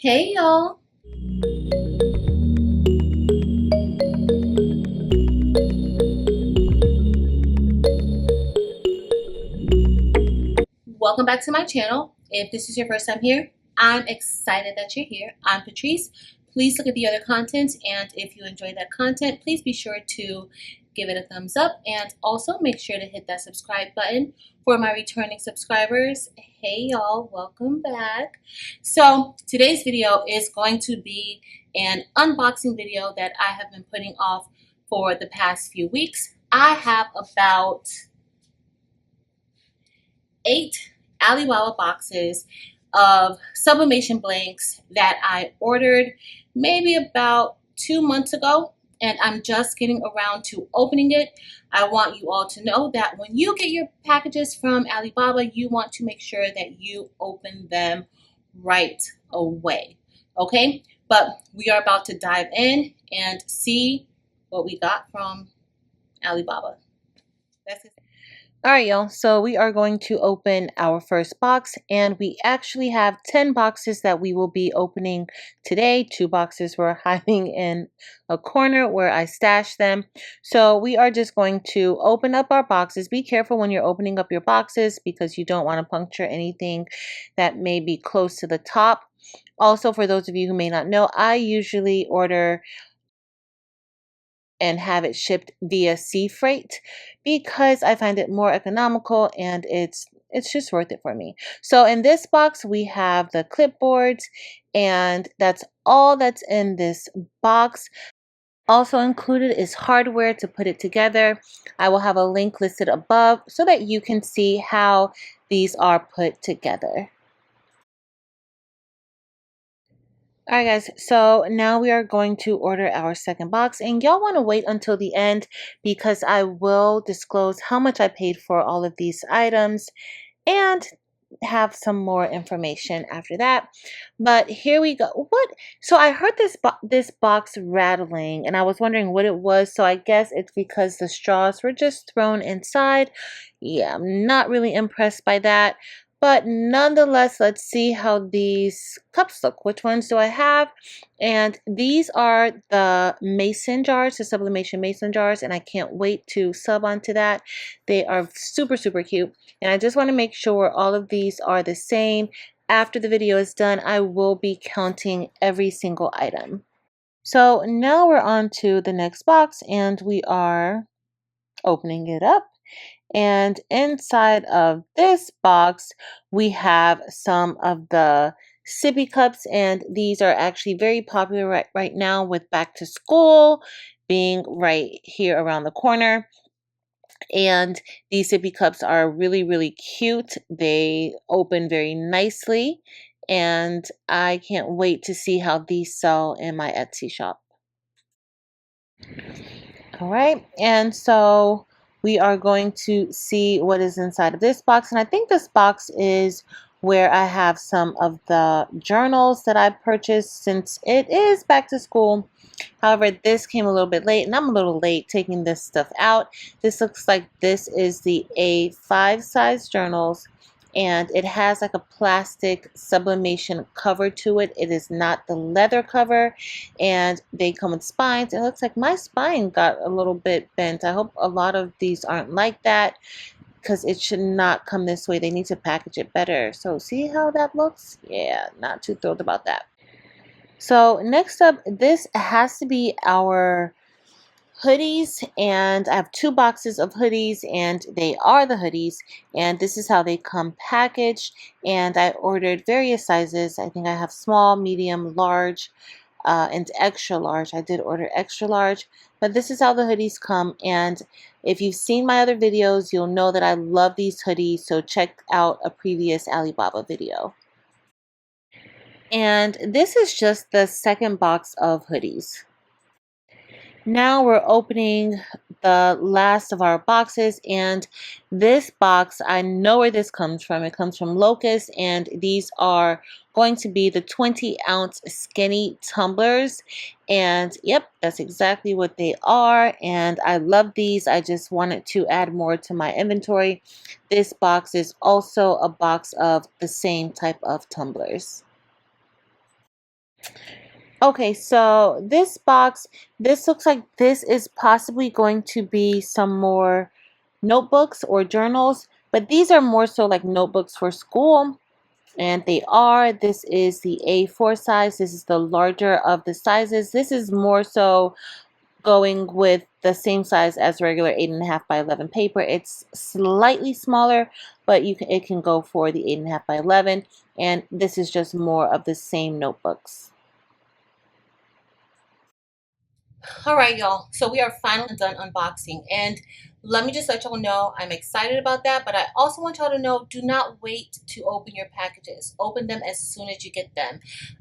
Hey y'all! Welcome back to my channel. If this is your first time here, I'm excited that you're here. I'm Patrice. Please look at the other content, and if you enjoy that content, please be sure to give it a thumbs up and also make sure to hit that subscribe button for my returning subscribers. Hey y'all, welcome back. So today's video is going to be an unboxing video that I have been putting off for the past few weeks. I have about 8 Alibaba boxes of sublimation blanks that I ordered maybe about 2 months ago, and I'm just getting around to opening it. I want you all to know that when you get your packages from Alibaba, you want to make sure that you open them right away, okay? But we are about to dive in and see what we got from Alibaba. That's it. All right, y'all. So we are going to open our first box, and we actually have 10 boxes that we will be opening today. 2 boxes were hiding in a corner where I stashed them. So we are just going to open up our boxes. Be careful when you're opening up your boxes because you don't want to puncture anything that may be close to the top. Also, for those of you who may not know, I usually order and have it shipped via sea freight because I find it more economical and it's just worth it for me. So in this box we have the clipboards, and that's all that's in this box. Also included is hardware to put it together. I will have a link listed above so that you can see how these are put together. Alright guys, so now we are going to order our second box, and y'all want to wait until the end because I will disclose how much I paid for all of these items and have some more information after that. But here we go. So I heard this box rattling, and I was wondering what it was. So I guess it's because the straws were just thrown inside. Yeah, I'm not really impressed by that. But nonetheless, let's see how these cups look. Which ones do I have? And these are the mason jars, the sublimation mason jars, and I can't wait to sub onto that. They are super, super cute. And I just want to make sure all of these are the same. After the video is done, I will be counting every single item. So now we're on to the next box, and we are opening it up. And inside of this box, we have some of the sippy cups, and these are actually very popular right now with back to school being right here around the corner. And these sippy cups are really, really cute. They open very nicely, and I can't wait to see how these sell in my Etsy shop. All right, and so we are going to see what is inside of this box. And I think this box is where I have some of the journals that I purchased since it is back to school. However, this came a little bit late, and I'm a little late taking this stuff out. This looks like this is the A5 size journals, and it has like a plastic sublimation cover to it. It is not the leather cover, and they come with spines. It looks like my spine got a little bit bent. I hope a lot of these aren't like that because it should not come this way. They need to package it better. So see how that looks? Yeah, not too thrilled about that. So next up, this has to be our hoodies, and I have 2 boxes of hoodies, and they are the hoodies, and this is how they come packaged. And I ordered various sizes. I think I have small, medium, large, and extra large. I did order extra large, but this is how the hoodies come. And if you've seen my other videos, you'll know that I love these hoodies, so check out a previous Alibaba video. And this is just the second box of hoodies. Now we're opening the last of our boxes, and this box, I know where this comes from. It comes from Locust, and these are going to be the 20-ounce skinny tumblers. And yep, that's exactly what they are, and I love these. I just wanted to add more to my inventory. This box is also a box of the same type of tumblers. Okay, so this box, this looks like this is possibly going to be some more notebooks or journals, but these are more so like notebooks for school. And they are, this is the A4 size. This is the larger of the sizes. This is more so going with the same size as regular 8.5 by 11 paper. It's slightly smaller, but it can go for the 8.5 by 11. And this is just more of the same notebooks. All right, y'all. So we are finally done unboxing. And let me just let y'all know I'm excited about that. But I also want y'all to know, do not wait to open your packages. Open them as soon as you get them.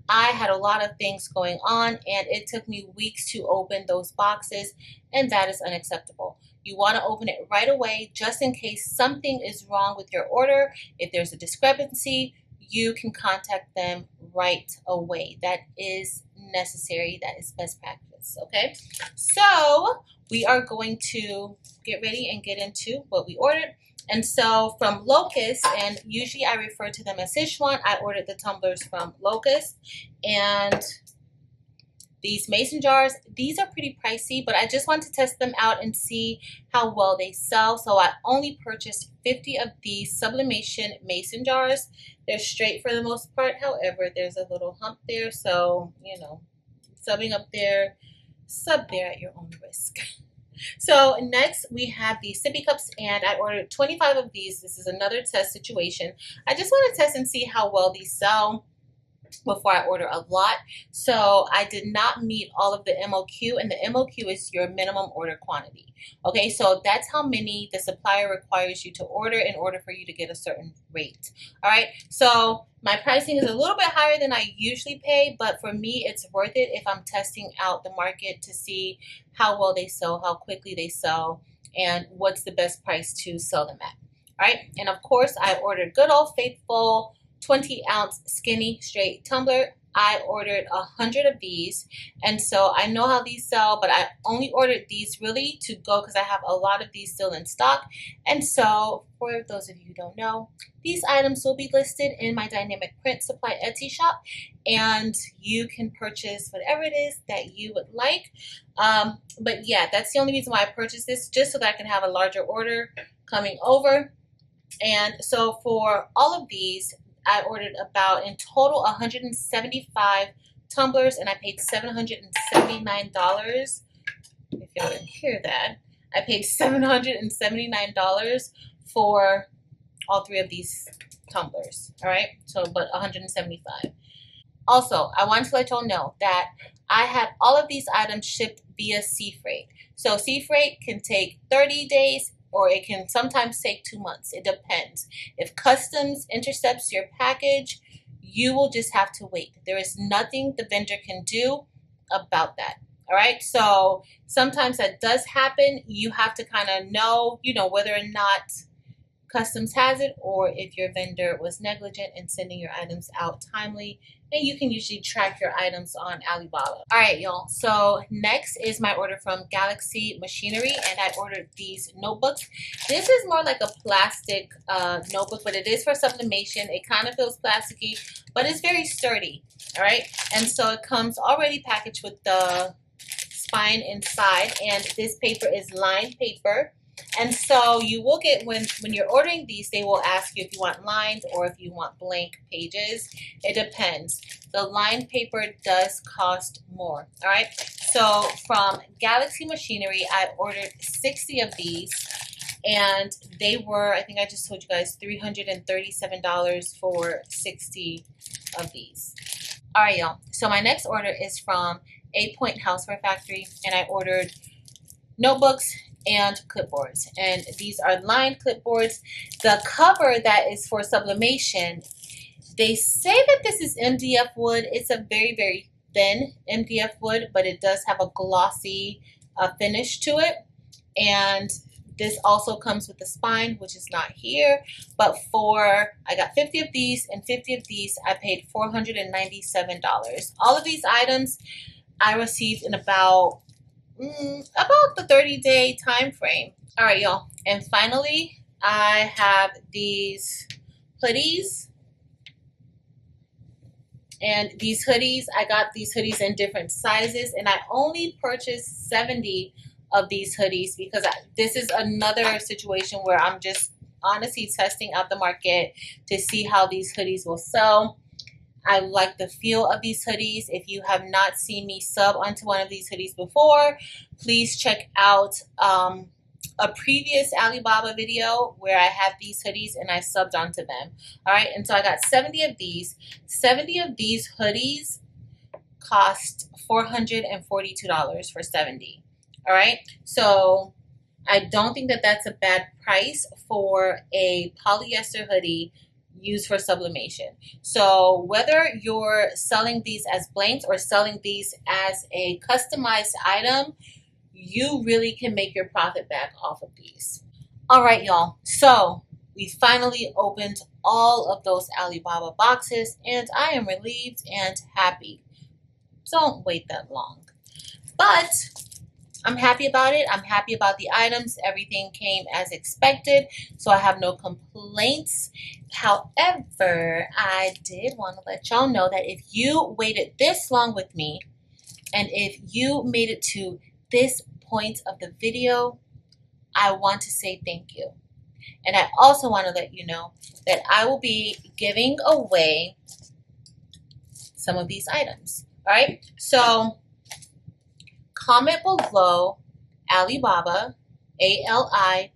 I had a lot of things going on and it took me weeks to open those boxes. And that is unacceptable. You want to open it right away just in case something is wrong with your order. If there's a discrepancy, you can contact them right away. That is necessary. That is best practice. Okay, so we are going to get ready and get into what we ordered. And so from Locust, and usually I refer to them as Sichuan, I ordered the tumblers from Locust. And these mason jars, these are pretty pricey, but I just want to test them out and see how well they sell. So I only purchased 50 of these Sublimation mason jars. They're straight for the most part. However, there's a little hump there. So, you know, subbing up there, sub there at your own risk. So next we have the sippy cups, and I ordered 25 of these. This is another test situation. I just want to test and see how well these sell before I order a lot. So I did not meet all of the MOQ, and the MOQ is your minimum order quantity. Okay, so that's how many the supplier requires you to order in order for you to get a certain rate. All right, so my pricing is a little bit higher than I usually pay, but for me it's worth it if I'm testing out the market to see how well they sell, how quickly they sell, and what's the best price to sell them at. All right, and of course I ordered good old faithful 20-ounce skinny straight tumbler. I ordered 100 of these, and so I know how these sell, but I only ordered these really to go because I have a lot of these still in stock. And so for those of you who don't know, these items will be listed in my dynamic print supply Etsy shop, and you can purchase whatever it is that you would like. But yeah, that's the only reason why I purchased this, just so that I can have a larger order coming over. And so for all of these, I ordered about in total 175 tumblers, and I paid $779. If y'all didn't hear that, I paid $779 for all three of these tumblers. All right, so but 175. Also, I want to let y'all know that I had all of these items shipped via sea freight. So sea freight can take 30 days, or it can sometimes take 2 months. It depends. If customs intercepts your package, you will just have to wait. There is nothing the vendor can do about that. All right, so sometimes that does happen. You have to kind of know, whether or not customs has it, or if your vendor was negligent in sending your items out timely. And you can usually track your items on Alibaba. All right, y'all. So next is my order from Galaxy Machinery, and I ordered these notebooks. This is more like a plastic notebook, but it is for sublimation. It kind of feels plasticky, but it's very sturdy. All right, and so it comes already packaged with the spine inside, and this paper is lined paper. And so you will get, when you're ordering these, they will ask you if you want lined or if you want blank pages. It depends. The lined paper does cost more. All right. So from Galaxy Machinery, I ordered 60 of these, and they were, I think I just told you guys, $337 for 60 of these. All right, y'all. So my next order is from 8 Point Houseware Factory, and I ordered notebooks and clipboards, and these are lined clipboards. The cover that is for sublimation, they say that this is MDF wood. It's a very, very thin MDF wood, but it does have a glossy finish to it. And this also comes with the spine, which is not here. But I got 50 of these, and 50 of these I paid $497. All of these items I received in about the 30-day time frame. All right, y'all. And finally, I have these hoodies. And these hoodies, I got these hoodies in different sizes, and I only purchased 70 of these hoodies because this is another situation where I'm just honestly testing out the market to see how these hoodies will sell. I like the feel of these hoodies. If you have not seen me sub onto one of these hoodies before, please check out a previous Alibaba video where I have these hoodies and I subbed onto them. All right, and so I got 70 of these. 70 of these hoodies cost $442 for 70. All right, so I don't think that that's a bad price for a polyester hoodie used for sublimation. So whether you're selling these as blanks or selling these as a customized item, you really can make your profit back off of these. All right, y'all. So we finally opened all of those Alibaba boxes and I am relieved and happy. Don't wait that long. But I'm happy about it. I'm happy about the items. Everything came as expected, so I have no complaints. However, I did want to let y'all know that if you waited this long with me, and if you made it to this point of the video, I want to say thank you. And I also want to let you know that I will be giving away some of these items. All right, so comment below Alibaba, Alibaba,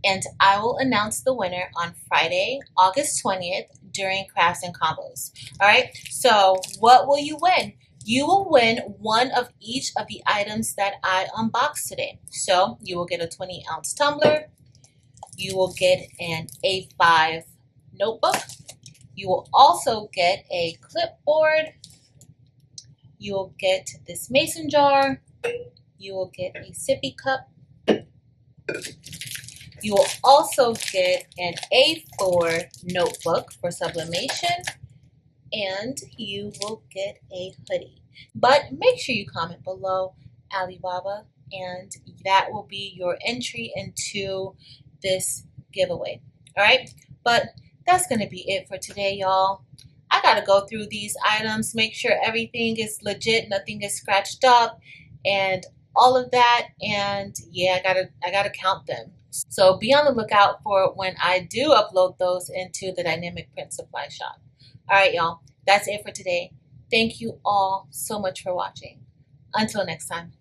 and I will announce the winner on Friday, August 20th during Crafts and Combos. All right, so what will you win? You will win one of each of the items that I unboxed today. So you will get a 20-ounce tumbler, you will get an A5 notebook, you will also get a clipboard, you will get this mason jar, you will get a sippy cup, you will also get an A4 notebook for sublimation, and you will get a hoodie. But make sure you comment below Alibaba, and that will be your entry into this giveaway. All right, but that's going to be it for today, y'all. I got to go through these items, make sure everything is legit, nothing is scratched up, and all of that. And yeah, I gotta count them. So be on the lookout for when I do upload those into the Dynamic Print Supply Shop. All right, y'all. That's it for today. Thank you all so much for watching. Until next time.